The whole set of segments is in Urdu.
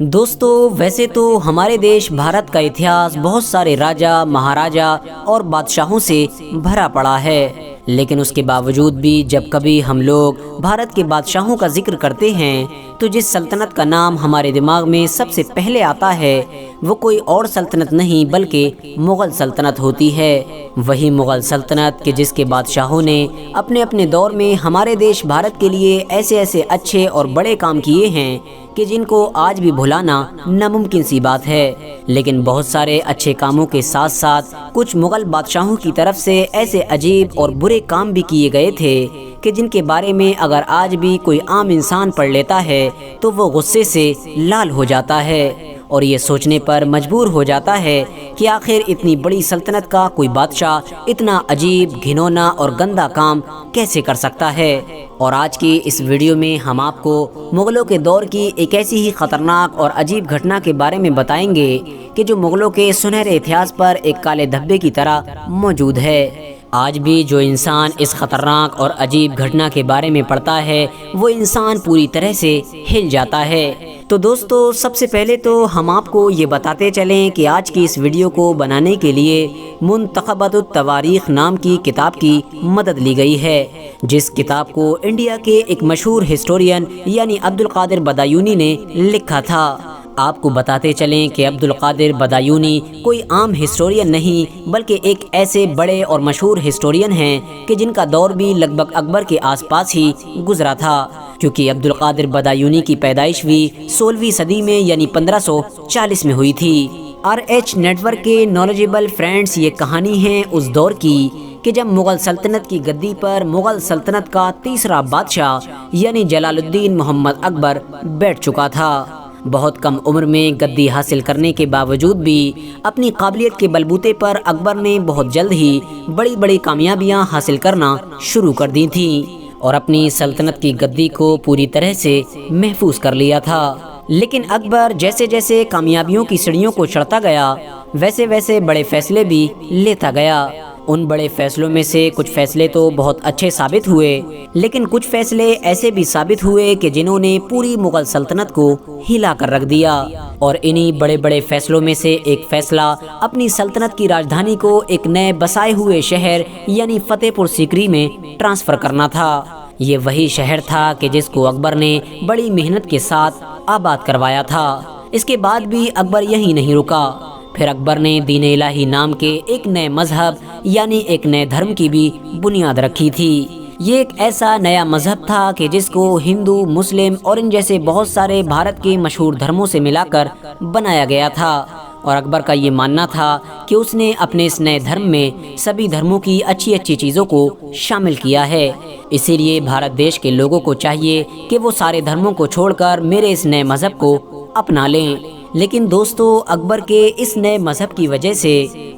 دوستو ویسے تو ہمارے دیش بھارت کا اتہاس بہت سارے راجا مہاراجا اور بادشاہوں سے بھرا پڑا ہے، لیکن اس کے باوجود بھی جب کبھی ہم لوگ بھارت کے بادشاہوں کا ذکر کرتے ہیں تو جس سلطنت کا نام ہمارے دماغ میں سب سے پہلے آتا ہے وہ کوئی اور سلطنت نہیں بلکہ مغل سلطنت ہوتی ہے۔ وہی مغل سلطنت کہ جس کے بادشاہوں نے اپنے اپنے دور میں ہمارے دیش بھارت کے لیے ایسے اچھے اور بڑے کام کیے ہیں کہ جن کو آج بھی بھلانا ناممکن سی بات ہے۔ لیکن بہت سارے اچھے کاموں کے ساتھ ساتھ کچھ مغل بادشاہوں کی طرف سے ایسے عجیب اور برے کام بھی کیے گئے تھے کہ جن کے بارے میں اگر آج بھی کوئی عام انسان پڑھ لیتا ہے تو وہ غصے سے لال ہو جاتا ہے اور یہ سوچنے پر مجبور ہو جاتا ہے کہ آخر اتنی بڑی سلطنت کا کوئی بادشاہ اتنا عجیب، گھنونا اور گندا کام کیسے کر سکتا ہے۔ اور آج کی اس ویڈیو میں ہم آپ کو مغلوں کے دور کی ایک ایسی ہی خطرناک اور عجیب گھٹنا کے بارے میں بتائیں گے کہ جو مغلوں کے سنہرے اتہاس پر ایک کالے دھبے کی طرح موجود ہے۔ آج بھی جو انسان اس خطرناک اور عجیب گھٹنا کے بارے میں پڑھتا ہے وہ انسان پوری طرح سے ہل جاتا ہے۔ تو دوستو سب سے پہلے تو ہم آپ کو یہ بتاتے چلیں کہ آج کی اس ویڈیو کو بنانے کے لیے منتخبات التواریخ نام کی کتاب کی مدد لی گئی ہے، جس کتاب کو انڈیا کے ایک مشہور ہسٹورین یعنی عبدالقادر بدایونی نے لکھا تھا۔ آپ کو بتاتے چلیں کہ عبدالقادر بدایونی کوئی عام ہسٹورین نہیں بلکہ ایک ایسے بڑے اور مشہور ہسٹورین ہیں کہ جن کا دور بھی لگ بھگ اکبر کے آس پاس ہی گزرا تھا، کیونکہ عبدالقادر بدایونی کی پیدائش بھی 16ویں صدی میں یعنی 1540 میں ہوئی تھی۔ RH نیٹورک کے نالجیبل فرینڈز، یہ کہانی ہے اس دور کی کہ جب مغل سلطنت کی گدی پر مغل سلطنت کا تیسرا بادشاہ یعنی جلال الدین محمد اکبر بیٹھ چکا تھا۔ بہت کم عمر میں گدی حاصل کرنے کے باوجود بھی اپنی قابلیت کے بلبوتے پر اکبر نے بہت جلد ہی بڑی کامیابیاں حاصل کرنا شروع کر دی تھیں اور اپنی سلطنت کی گدی کو پوری طرح سے محفوظ کر لیا تھا۔ لیکن اکبر جیسے جیسے کامیابیوں کی سیڑھیوں کو چڑھتا گیا ویسے بڑے فیصلے بھی لیتا گیا۔ ان بڑے فیصلوں میں سے کچھ فیصلے تو بہت اچھے ثابت ہوئے، لیکن کچھ فیصلے ایسے بھی ثابت ہوئے کہ جنہوں نے پوری مغل سلطنت کو ہلا کر رکھ دیا۔ اور انہی بڑے فیصلوں میں سے ایک فیصلہ اپنی سلطنت کی راجدھانی کو ایک نئے بسائے ہوئے شہر یعنی فتح پور سیکری میں ٹرانسفر کرنا تھا۔ یہ وہی شہر تھا کہ جس کو اکبر نے بڑی محنت کے ساتھ آباد کروایا تھا۔ اس کے بعد بھی اکبر یہی نہیں رکا، پھر اکبر نے دین الہی نام کے ایک نئے مذہب یعنی ایک نئے دھرم کی بھی بنیاد رکھی تھی۔ یہ ایک ایسا نیا مذہب تھا کہ جس کو ہندو، مسلم اور ان جیسے بہت سارے بھارت کے مشہور دھرموں سے ملا کر بنایا گیا تھا، اور اکبر کا یہ ماننا تھا کہ اس نے اپنے اس نئے دھرم میں سبھی دھرموں کی اچھی چیزوں کو شامل کیا ہے۔ اسی لیے بھارت دیش کے لوگوں کو چاہیے کہ وہ سارے دھرموں کو چھوڑ کر میرے اس نئے مذہب کو اپنا لیں۔ لیکن دوستو اکبر کے اس نئے مذہب کی وجہ سے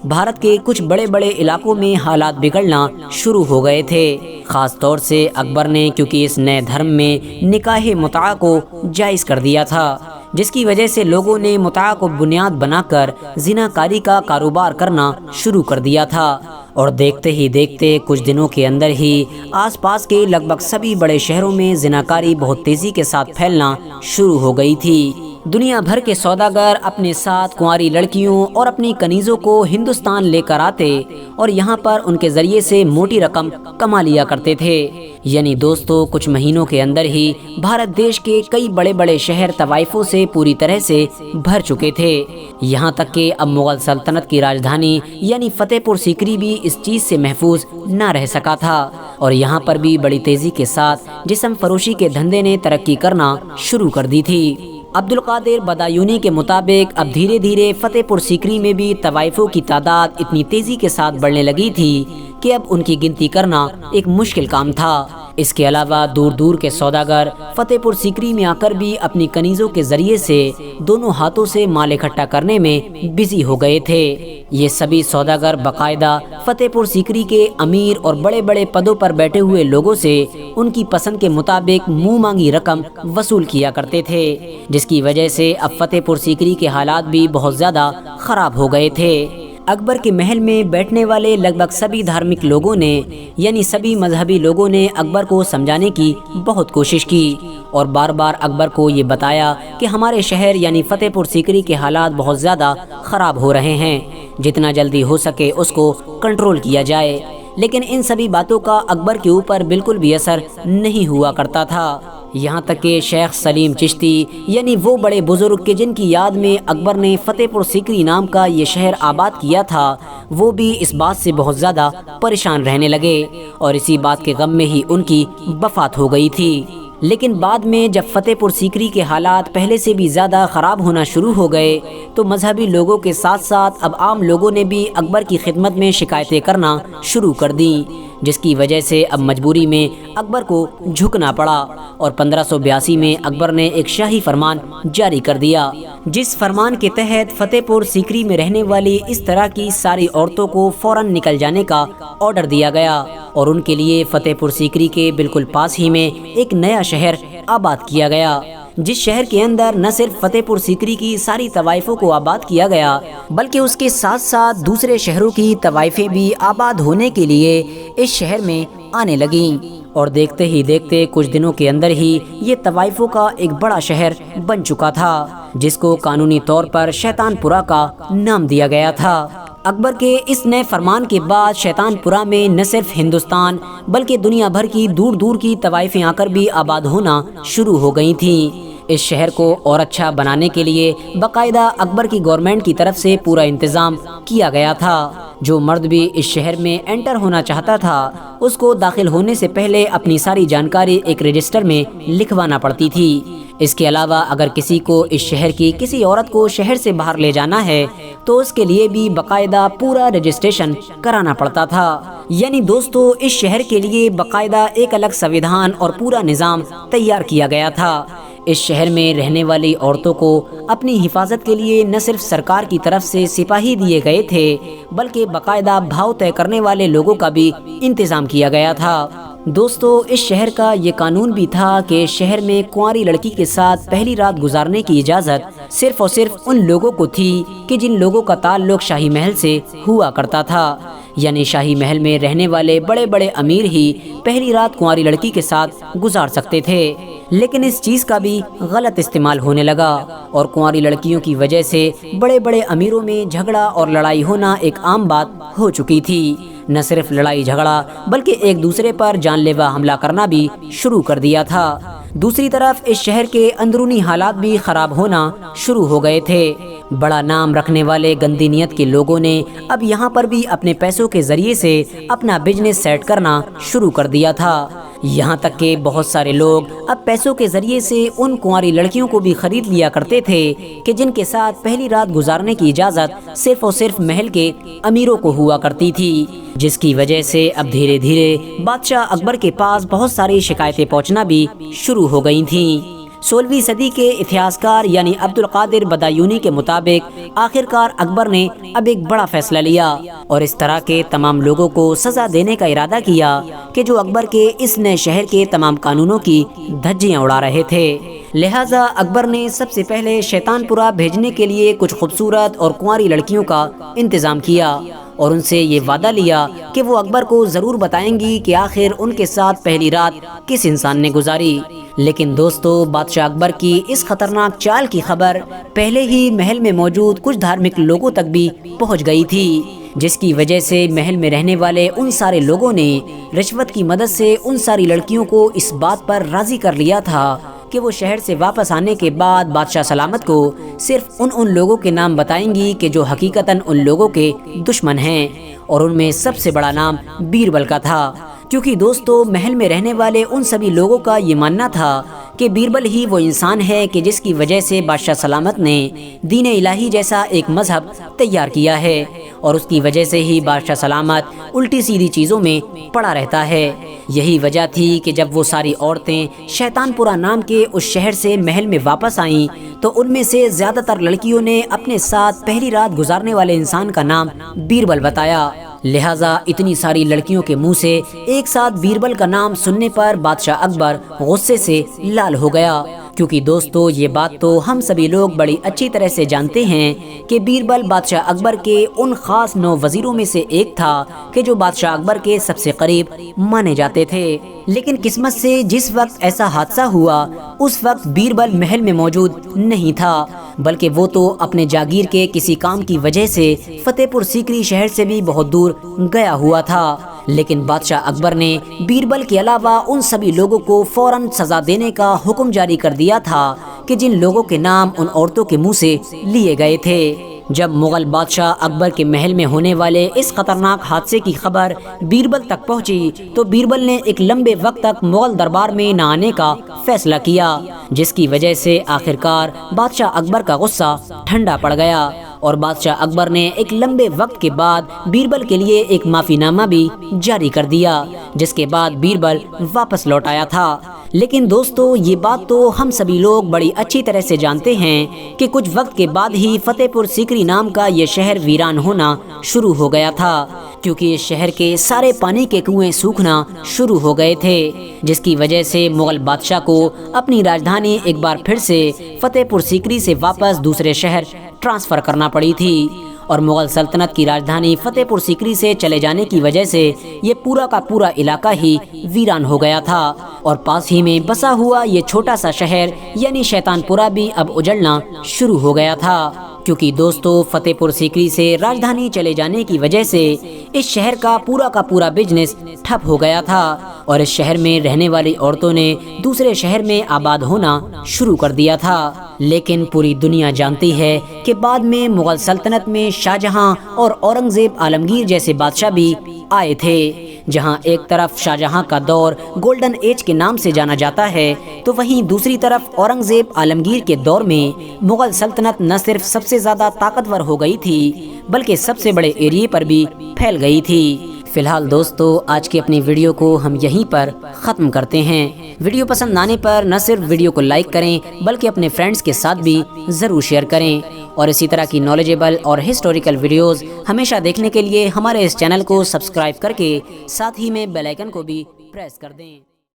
بھارت کے کچھ بڑے علاقوں میں حالات بگڑنا شروع ہو گئے تھے۔ خاص طور سے اکبر نے کیونکہ اس نئے دھرم میں نکاح متعہ کو جائز کر دیا تھا، جس کی وجہ سے لوگوں نے متعہ کو بنیاد بنا کر زناکاری کا کاروبار کرنا شروع کر دیا تھا، اور دیکھتے ہی دیکھتے کچھ دنوں کے اندر ہی آس پاس کے لگ بھگ سبھی بڑے شہروں میں زناکاری بہت تیزی کے ساتھ پھیلنا شروع ہو گئی تھی۔ دنیا بھر کے سوداگر اپنے ساتھ کنواری لڑکیوں اور اپنی کنیزوں کو ہندوستان لے کر آتے اور یہاں پر ان کے ذریعے سے موٹی رقم کما لیا کرتے تھے۔ یعنی دوستو کچھ مہینوں کے اندر ہی بھارت دیش کے کئی بڑے شہر طوائفوں سے پوری طرح سے بھر چکے تھے، یہاں تک کہ اب مغل سلطنت کی راجدھانی یعنی فتح پور سیکری بھی اس چیز سے محفوظ نہ رہ سکا تھا، اور یہاں پر بھی بڑی تیزی کے ساتھ جسم فروشی کے دھندے نے ترقی کرنا شروع کر دی تھی۔ عبدالقادر بدایونی کے مطابق اب دھیرے فتح پور سیکری میں بھی طوائفوں کی تعداد اتنی تیزی کے ساتھ بڑھنے لگی تھی کہ اب ان کی گنتی کرنا ایک مشکل کام تھا۔ اس کے علاوہ دور کے سوداگر فتح پور سیکری میں آ کر بھی اپنی کنیزوں کے ذریعے سے دونوں ہاتھوں سے مال اکٹھا کرنے میں بزی ہو گئے تھے۔ یہ سبھی سوداگر باقاعدہ فتح پور سیکری کے امیر اور بڑے پدوں پر بیٹھے ہوئے لوگوں سے ان کی پسند کے مطابق منہ مانگی رقم وصول کیا کرتے تھے، جس کی وجہ سے اب فتح پور سیکری کے حالات بھی بہت زیادہ خراب ہو گئے تھے۔ اکبر کے محل میں بیٹھنے والے لگ بھگ سبھی دھارمک لوگوں نے یعنی سبھی مذہبی لوگوں نے اکبر کو سمجھانے کی بہت کوشش کی اور بار بار اکبر کو یہ بتایا کہ ہمارے شہر یعنی فتح پور سیکری کے حالات بہت زیادہ خراب ہو رہے ہیں، جتنا جلدی ہو سکے اس کو کنٹرول کیا جائے۔ لیکن ان سبھی باتوں کا اکبر کے اوپر بالکل بھی اثر نہیں ہوا کرتا تھا، یہاں تک کہ شیخ سلیم چشتی یعنی وہ بڑے بزرگ کہ جن کی یاد میں اکبر نے فتح پور سیکری نام کا یہ شہر آباد کیا تھا، وہ بھی اس بات سے بہت زیادہ پریشان رہنے لگے اور اسی بات کے غم میں ہی ان کی وفات ہو گئی تھی۔ لیکن بعد میں جب فتح پور سیکری کے حالات پہلے سے بھی زیادہ خراب ہونا شروع ہو گئے تو مذہبی لوگوں کے ساتھ ساتھ اب عام لوگوں نے بھی اکبر کی خدمت میں شکایتیں کرنا شروع کر دیں، جس کی وجہ سے اب مجبوری میں اکبر کو جھکنا پڑا اور 1582 میں اکبر نے ایک شاہی فرمان جاری کر دیا، جس فرمان کے تحت فتح پور سیکری میں رہنے والی اس طرح کی ساری عورتوں کو فوراً نکل جانے کا آرڈر دیا گیا اور ان کے لیے فتح پور سیکری کے بالکل پاس ہی میں ایک نیا شہر آباد کیا گیا، جس شہر کے اندر نہ صرف فتح پور سیکری کی ساری طوائفوں کو آباد کیا گیا بلکہ اس کے ساتھ ساتھ دوسرے شہروں کی طوائفیں بھی آباد ہونے کے لیے اس شہر میں آنے لگیں اور دیکھتے ہی دیکھتے کچھ دنوں کے اندر ہی یہ طوائفوں کا ایک بڑا شہر بن چکا تھا، جس کو قانونی طور پر شیطان پورہ کا نام دیا گیا تھا۔ اکبر کے اس نئے فرمان کے بعد شیطان پورہ میں نہ صرف ہندوستان بلکہ دنیا بھر کی دور دور کی طوائفیں آ کر بھی آباد ہونا شروع ہو گئی تھیں۔ اس شہر کو اور اچھا بنانے کے لیے باقاعدہ اکبر کی گورنمنٹ کی طرف سے پورا انتظام کیا گیا تھا۔ جو مرد بھی اس شہر میں انٹر ہونا چاہتا تھا اس کو داخل ہونے سے پہلے اپنی ساری جانکاری ایک رجسٹر میں لکھوانا پڑتی تھی۔ اس کے علاوہ اگر کسی کو اس شہر کی کسی عورت کو شہر سے باہر لے جانا ہے تو اس کے لیے بھی باقاعدہ پورا رجسٹریشن کرانا پڑتا تھا۔ یعنی دوستو اس شہر کے لیے باقاعدہ ایک الگ سویدھان اور پورا نظام تیار کیا گیا تھا۔ اس شہر میں رہنے والی عورتوں کو اپنی حفاظت کے لیے نہ صرف سرکار کی طرف سے سپاہی دیے گئے تھے بلکہ باقاعدہ بھاؤ طے کرنے والے لوگوں کا بھی انتظام کیا گیا تھا۔ دوستو اس شہر کا یہ قانون بھی تھا کہ شہر میں کنواری لڑکی کے ساتھ پہلی رات گزارنے کی اجازت صرف اور صرف ان لوگوں کو تھی کہ جن لوگوں کا تعلق شاہی محل سے ہوا کرتا تھا، یعنی شاہی محل میں رہنے والے بڑے بڑے امیر ہی پہلی رات کنواری لڑکی کے ساتھ گزار سکتے تھے۔ لیکن اس چیز کا بھی غلط استعمال ہونے لگا اور کنواری لڑکیوں کی وجہ سے بڑے بڑے امیروں میں جھگڑا اور لڑائی ہونا ایک عام بات ہو چکی تھی۔ نہ صرف لڑائی جھگڑا بلکہ ایک دوسرے پر جان لیوا حملہ کرنا بھی شروع کر دیا تھا۔ دوسری طرف اس شہر کے اندرونی حالات بھی خراب ہونا شروع ہو گئے تھے۔ بڑا نام رکھنے والے گندی نیت کے لوگوں نے اب یہاں پر بھی اپنے پیسوں کے ذریعے سے اپنا بزنس سیٹ کرنا شروع کر دیا تھا، یہاں تک کہ بہت سارے لوگ اب پیسوں کے ذریعے سے ان کنواری لڑکیوں کو بھی خرید لیا کرتے تھے کہ جن کے ساتھ پہلی رات گزارنے کی اجازت صرف اور صرف محل کے امیروں کو ہوا کرتی تھی، جس کی وجہ سے اب دھیرے دھیرے بادشاہ اکبر کے پاس بہت ساری شکایتیں پہنچنا بھی شروع ہو گئی تھیں۔ 16ویں صدی کے اتہاسکار یعنی عبد القادر بدایونی کے مطابق آخرکار اکبر نے اب ایک بڑا فیصلہ لیا اور اس طرح کے تمام لوگوں کو سزا دینے کا ارادہ کیا کہ جو اکبر کے اس نئے شہر کے تمام قانونوں کی دھجیاں اڑا رہے تھے۔ لہٰذا اکبر نے سب سے پہلے شیطان پورہ بھیجنے کے لیے کچھ خوبصورت اور کنواری لڑکیوں کا انتظام کیا اور ان سے یہ وعدہ لیا کہ وہ اکبر کو ضرور بتائیں گی کہ آخر ان کے ساتھ پہلی رات کس انسان نے گزاری۔ لیکن دوستو بادشاہ اکبر کی اس خطرناک چال کی خبر پہلے ہی محل میں موجود کچھ دھارمک لوگوں تک بھی پہنچ گئی تھی، جس کی وجہ سے محل میں رہنے والے ان سارے لوگوں نے رشوت کی مدد سے ان ساری لڑکیوں کو اس بات پر راضی کر لیا تھا کہ وہ شہر سے واپس آنے کے بعد بادشاہ سلامت کو صرف ان لوگوں کے نام بتائیں گی کہ جو حقیقتاً ان لوگوں کے دشمن ہیں، اور ان میں سب سے بڑا نام بیربل کا تھا، کیونکہ دوستو محل میں رہنے والے ان سبھی لوگوں کا یہ ماننا تھا کہ بیربل ہی وہ انسان ہے کہ جس کی وجہ سے بادشاہ سلامت نے دین الہی جیسا ایک مذہب تیار کیا ہے، اور اس کی وجہ سے ہی بادشاہ سلامت الٹی سیدھی چیزوں میں پڑا رہتا ہے۔ یہی وجہ تھی کہ جب وہ ساری عورتیں شیطان پورہ نام کے اس شہر سے محل میں واپس آئیں تو ان میں سے زیادہ تر لڑکیوں نے اپنے ساتھ پہلی رات گزارنے والے انسان کا نام بیربل بتایا۔ لہٰذا اتنی ساری لڑکیوں کے منہ سے ایک ساتھ بیربل کا نام سننے پر بادشاہ اکبر غصے سے لال ہو گیا کیونکہ دوستو یہ بات تو ہم سبھی لوگ بڑی اچھی طرح سے جانتے ہیں کہ بیربل بادشاہ اکبر کے ان خاص 9 وزیروں میں سے ایک تھا کہ جو بادشاہ اکبر کے سب سے قریب مانے جاتے تھے۔ لیکن قسمت سے جس وقت ایسا حادثہ ہوا اس وقت بیربل محل میں موجود نہیں تھا، بلکہ وہ تو اپنے جاگیر کے کسی کام کی وجہ سے فتح پور سیکری شہر سے بھی بہت دور گیا ہوا تھا۔ لیکن بادشاہ اکبر نے بیربل کے علاوہ ان سبھی لوگوں کو فوراً سزا دینے کا حکم جاری کر دیا تھا کہ جن لوگوں کے نام ان عورتوں کے منہ سے لیے گئے تھے۔ جب مغل بادشاہ اکبر کے محل میں ہونے والے اس خطرناک حادثے کی خبر بیربل تک پہنچی تو بیربل نے ایک لمبے وقت تک مغل دربار میں نہ آنے کا فیصلہ کیا، جس کی وجہ سے آخرکار بادشاہ اکبر کا غصہ ٹھنڈا پڑ گیا اور بادشاہ اکبر نے ایک لمبے وقت کے بعد بیربل کے لیے ایک معافی نامہ بھی جاری کر دیا، جس کے بعد بیربل واپس لوٹ آیا تھا۔ لیکن دوستو یہ بات تو ہم سبھی لوگ بڑی اچھی طرح سے جانتے ہیں کہ کچھ وقت کے بعد ہی فتح پور سیکری نام کا یہ شہر ویران ہونا شروع ہو گیا تھا، کیونکہ اس شہر کے سارے پانی کے کنویں سوکھنا شروع ہو گئے تھے، جس کی وجہ سے مغل بادشاہ کو اپنی راجدھانی ایک بار پھر سے فتح پور سیکری سے واپس دوسرے شہر ٹرانسفر کرنا پڑی تھی، اور مغل سلطنت کی راجدھانی فتح پور سیکری سے چلے جانے کی وجہ سے یہ پورا کا پورا علاقہ ہی ویران ہو گیا تھا، اور پاس ہی میں بسا ہوا یہ چھوٹا سا شہر یعنی شیطان پورہ بھی اب اجڑنا شروع ہو گیا تھا، کیونکہ دوستو فتح پور سیکری سے راجدھانی چلے جانے کی وجہ سے اس شہر کا پورا بزنس ٹھپ ہو گیا تھا، اور اس شہر میں رہنے والی عورتوں نے دوسرے شہر میں آباد ہونا شروع کر دیا تھا۔ لیکن پوری دنیا جانتی ہے کہ بعد میں مغل سلطنت میں شاہجہاں اور اورنگزیب عالمگیر جیسے بادشاہ بھی آئے تھے، جہاں ایک طرف شاہجہاں کا دور گولڈن ایج کے نام سے جانا جاتا ہے تو وہیں دوسری طرف اورنگزیب عالمگیر کے دور میں مغل سلطنت نہ صرف سب سے زیادہ طاقتور ہو گئی تھی بلکہ سب سے بڑے ایریے پر بھی پھیل گئی تھی۔ فی الحال دوستو آج کی اپنی ویڈیو کو ہم یہیں پر ختم کرتے ہیں۔ ویڈیو پسند آنے پر نہ صرف ویڈیو کو لائک کریں بلکہ اپنے فرینڈز کے ساتھ بھی ضرور شیئر کریں، اور اسی طرح کی نالجیبل اور ہسٹوریکل ویڈیوز ہمیشہ دیکھنے کے لیے ہمارے اس چینل کو سبسکرائب کر کے ساتھ ہی میں بیل آئیکن کو بھی پریس کر دیں۔